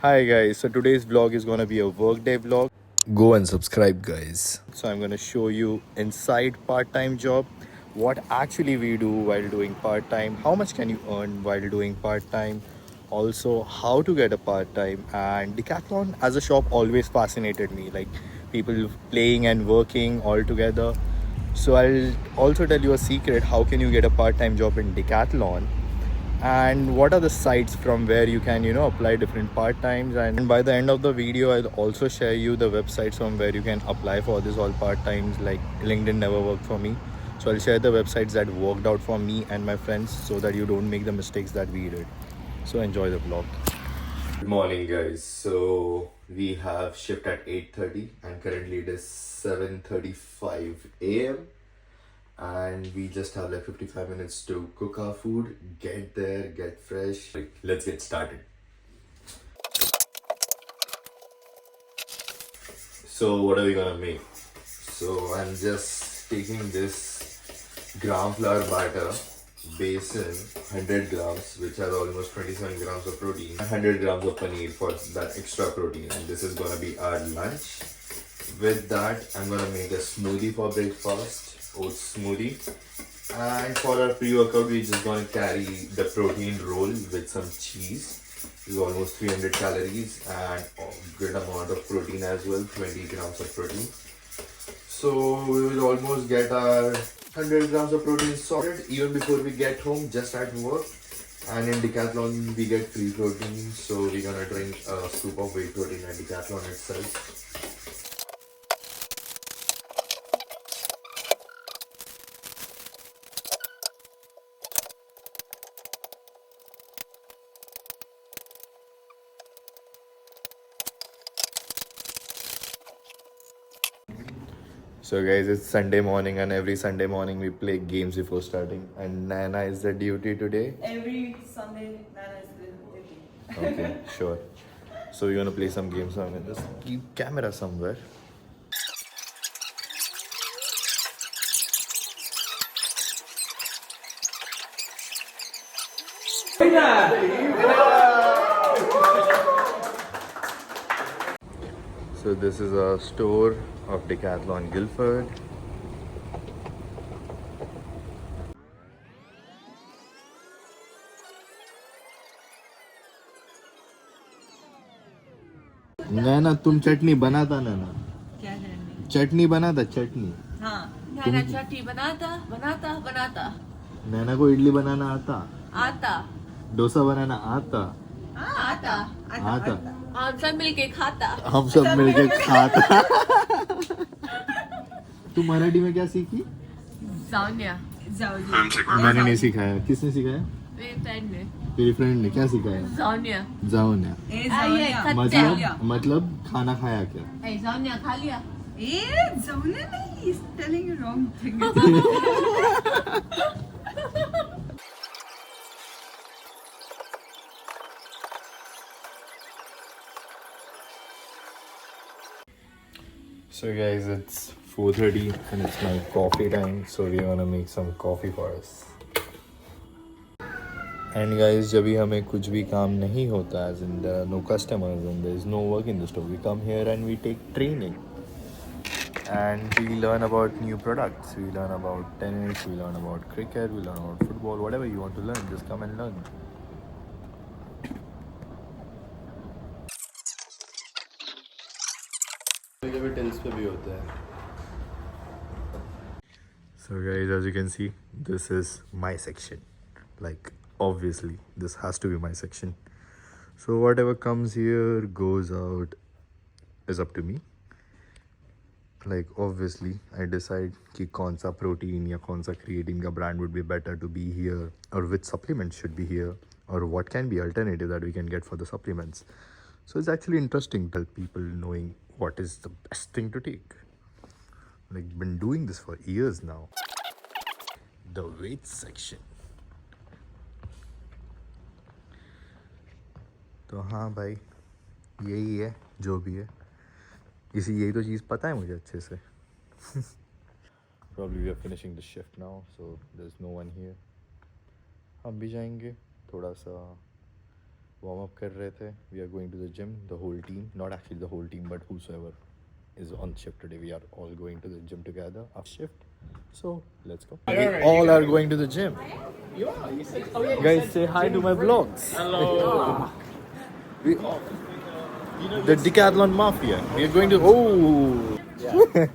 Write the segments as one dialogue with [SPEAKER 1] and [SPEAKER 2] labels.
[SPEAKER 1] Hi guys, so today's vlog is gonna be a workday vlog.
[SPEAKER 2] Go and subscribe, guys.
[SPEAKER 1] So I'm gonna show you inside part-time job, what actually we do while doing part-time, how much can you earn while doing part-time, also how to get a part-time. And Decathlon as a shop always fascinated me, like people playing and working all together. So I'll also tell you a secret, how can you get a part-time job in Decathlon, and what are the sites from where you can apply different part times. And by the end of the video I'll also share you the websites from where you can apply for this all part times. Like LinkedIn never worked for me, so I'll share the websites that worked out for me and my friends so that you don't make the mistakes that we did. So enjoy the vlog. Good morning guys, so we have shift at 8:30 and currently it is 7:35 a.m. and we just have like 55 minutes to cook our food, get there, get fresh. Like, let's get started. So what are we gonna make? So I'm just taking this gram flour batter, basin, 100 grams, which are almost 27 grams of protein, 100 grams of paneer for that extra protein, and this is gonna be our lunch. With that, I'm gonna make a smoothie for breakfast, oats smoothie. And for our pre-workout, we're just gonna carry the protein roll with some cheese. This is almost 300 calories and a good amount of protein as well, 20 grams of protein. So we will almost get our 100 grams of protein sorted even before we get home, just at work. And in Decathlon, we get free protein, so we're gonna drink a scoop of whey protein at Decathlon itself. So guys, it's Sunday morning and every Sunday morning we play games before starting. And Nana is the duty today.
[SPEAKER 3] Every Sunday, Nana is the duty.
[SPEAKER 1] Okay, sure. So we're gonna play some games. So I'm gonna just keep camera somewhere. So this is a store of Decathlon Guildford. नैना तुम चटनी बनाता नैना
[SPEAKER 3] क्या करनी?
[SPEAKER 1] चटनी बनाता चटनी
[SPEAKER 3] हाँ,
[SPEAKER 4] नैना चटनी बनाता बनाता बनाता
[SPEAKER 1] नैना को इडली बनाना आता
[SPEAKER 4] आता
[SPEAKER 1] डोसा बनाना आता
[SPEAKER 4] आता
[SPEAKER 1] आता
[SPEAKER 4] हम सब मिलके खाता
[SPEAKER 1] हम सब मिलके खाता तू मराठी में क्या सीखी
[SPEAKER 4] जाऊनिया
[SPEAKER 3] जाओ जी।
[SPEAKER 1] मैंने नहीं सिखाया किसने सिखाया
[SPEAKER 4] मेरे फ्रेंड ने
[SPEAKER 1] तेरी फ्रेंड ने क्या सिखाया
[SPEAKER 4] जाऊनिया
[SPEAKER 1] जाऊनिया
[SPEAKER 3] ए
[SPEAKER 4] आइए,
[SPEAKER 3] जाऊनिया।
[SPEAKER 1] मतलब खाना खाया क्या
[SPEAKER 4] ए जाऊनिया खा लिया
[SPEAKER 3] ए जाऊनिया नहीं, he's telling you wrong thing.
[SPEAKER 1] So guys, it's 4:30 and it's my coffee time. So we're gonna make some coffee for us. And guys, जब भी हमें कुछ भी काम नहीं होता, as in there are no customers and there is no work in the store, we come here and we take training. And we learn about new products. We learn about tennis. We learn about cricket. We learn about football. Whatever you want to learn, just come and learn. So guys, as you can see, this is my section. Like, obviously this has to be my section. So whatever comes here goes out is up to me. Like, obviously I decide कि कौन सा protein या कौन सा creatine का brand would be better to be here, or which supplements should be here, or what can be alternative that we can get for the supplements. So it's actually interesting to tell people knowing what is the best thing to take. Like, been doing this for years now. The weight section. तो हाँ भाई, यही है जो भी है, यही तो चीज़ पता है मुझे अच्छे से. Probably we are finishing the shift now, so there's no one here. हम भी जाएंगे, थोड़ा सा वार्म अप कर रहे थे. We are going to the gym, the whole team, not actually the whole team, but whosoever is on shift today. We are all going to the gym together after shift. So let's go. We all are going to the gym. Guys, say hi to my vlogs. Hello. We all, the Decathlon Mafia. We are going to. Oh.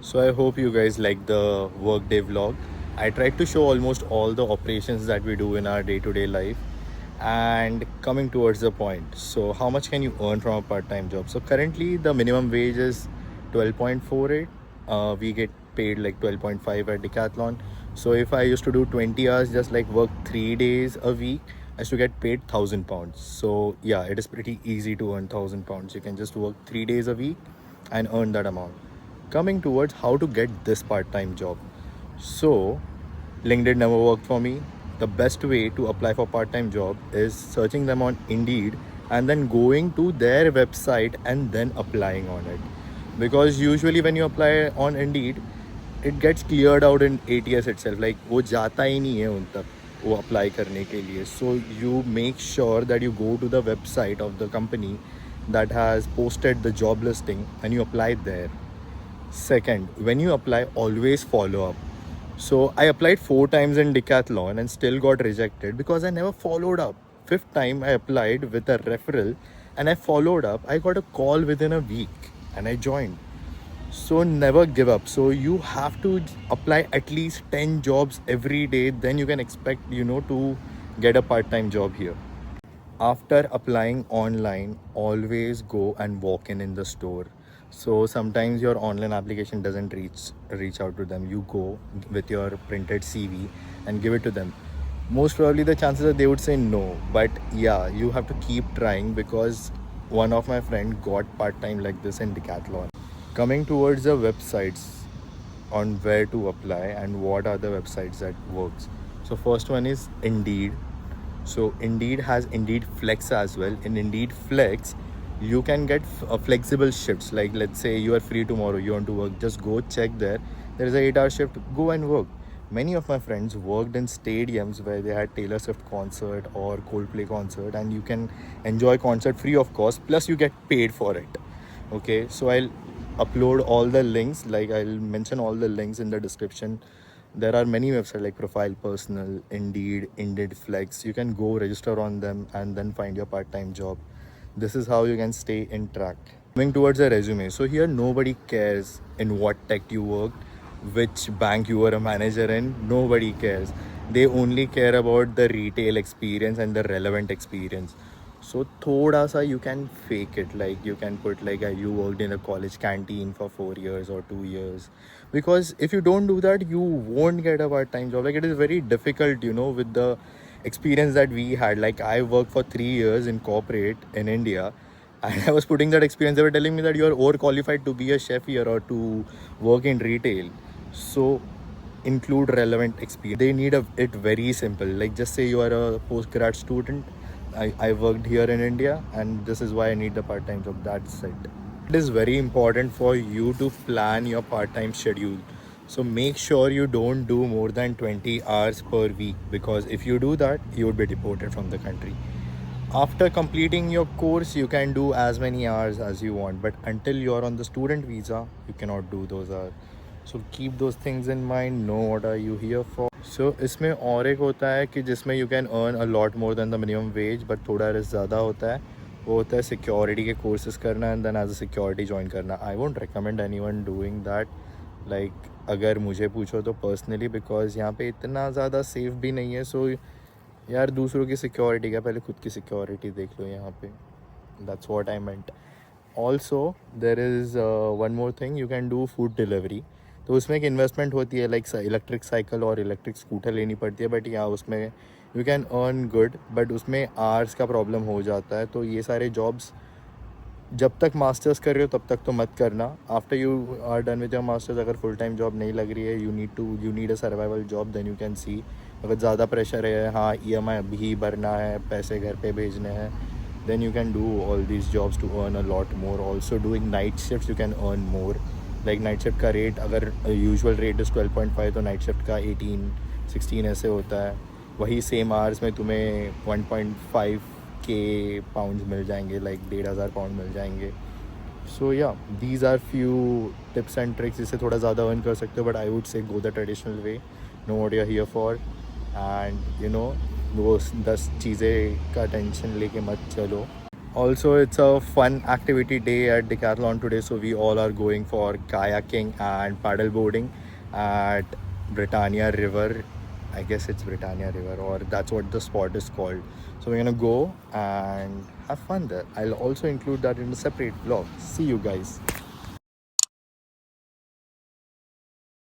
[SPEAKER 1] So I hope you guys like the workday vlog. I tried to show almost all the operations that we do in our day-to-day life. And coming towards the point, so how much can you earn from a part-time job? So currently the minimum wage is 12.48. We get paid like 12.5 at Decathlon. So if I used to do 20 hours, just like work 3 days a week, I used to get paid £1,000. So yeah, it is pretty easy to earn £1,000. You can just work 3 days a week and earn that amount. Coming towards how to get this part-time job. So LinkedIn never worked for me. The best way to apply for part-time job is searching them on Indeed and then going to their website and then applying on it. Because usually when you apply on Indeed, it gets cleared out in ATS itself. Like वो जाता ही नहीं है उन तक वो apply करने के लिए. So you make sure that you go to the website of the company that has posted the job listing and you apply there. Second, when you apply, always follow up. So I applied 4 times in Decathlon and still got rejected because I never followed up. Fifth time I applied with a referral and I followed up. I got a call within a week and I joined. So never give up. So you have to apply at least 10 jobs every day. Then you can expect, to get a part-time job here. After applying online, always go and walk in the store. So sometimes your online application doesn't reach out to them. You go with your printed CV and give it to them. Most probably the chances are they would say no, but yeah, you have to keep trying because one of my friend got part-time like this in Decathlon. Coming towards the websites on where to apply and what are the websites that works. So first one is Indeed. So Indeed has Indeed Flex as well. In Indeed Flex, you can get flexible shifts. Like let's say you are free tomorrow, you want to work, just go check there. There is a 8-hour shift, go and work. Many of my friends worked in stadiums where they had Taylor Swift concert or Coldplay concert, and you can enjoy concert free of cost. Plus you get paid for it. Okay, so I'll upload all the links. Like I'll mention all the links in the description. There are many websites like Profile Personal, Indeed, Indeed Flex. You can go register on them and then find your part-time job. This is how you can stay in track. Coming towards a resume. So here nobody cares in what tech you worked, which bank you were a manager in. Nobody cares. They only care about the retail experience and the relevant experience. So thoda sa you can fake it. Like you can put like you worked in a college canteen for 4 years or 2 years. Because if you don't do that, you won't get a part-time job. Like it is very difficult, with the experience that we had. Like I worked for 3 years in corporate in India and I was putting that experience. They were telling me that you are overqualified to be a chef here or to work in retail. So include relevant experience. They need it very simple. Like just say you are a postgrad student. I worked here in India and this is why I need the part-time job. That's it. It is very important for you to plan your part-time schedule. So make sure you don't do more than 20 hours per week, because if you do that, you would be deported from the country. After completing your course, you can do as many hours as you want, but until you're on the student visa, you cannot do those hours. So keep those things in mind. Know what are you here for. So इसमें और एक होता है कि जिसमें you can earn a lot more than the minimum wage, but थोड़ा risk ज़्यादा होता है. वो होता है सिक्योरिटी के कोर्सेज करना and then as a security join करना. I won't recommend anyone doing that. Like अगर मुझे पूछो तो पर्सनली, बिकॉज यहाँ पे इतना ज़्यादा सेफ भी नहीं है. सो यार दूसरों की सिक्योरिटी क्या, पहले खुद की सिक्योरिटी देख लो यहाँ पे. That's what I meant. Also there is one more thing, you can do food delivery. तो उसमें एक इन्वेस्टमेंट होती है, लाइक इलेक्ट्रिक साइकिल और इलेक्ट्रिक स्कूटर लेनी पड़ती है. बट यहाँ उसमें you can earn good, but उसमें आवर्स का प्रॉब्लम हो जाता है. तो ये सारे जॉब्स जब तक मास्टर्स कर रहे हो तब तक तो मत करना. After you are done with your masters, अगर फुल टाइम जॉब नहीं लग रही है, you need a survival job, then you can see. अगर ज़्यादा प्रेशर है, हाँ EMI अभी भरना है, पैसे घर पे भेजने हैं, then you can do all these jobs to earn a lot more. Also doing night shifts you can earn more. Like night shift का rate अगर usual rate is 12.5 तो night shift का 18 16 ऐसे होता है. वही same hours में तुम्हें 1.5k pounds मिल जाएंगे, like 1,500 pounds मिल जाएंगे. So yeah, these are few tips and tricks जिससे थोड़ा ज़्यादा earn कर सकते हो. But I would say go the traditional way, know what you're here for, and you know वो 10 चीज़ें का टेंशन लेके मत चलो. Also, it's a fun activity day at Decathlon today, so we all are going for kayaking and paddle boarding at Britannia River. I guess it's Britannia River, or that's what the spot is called. So we're gonna go and have fun there. I'll also include that in a separate vlog. See you guys.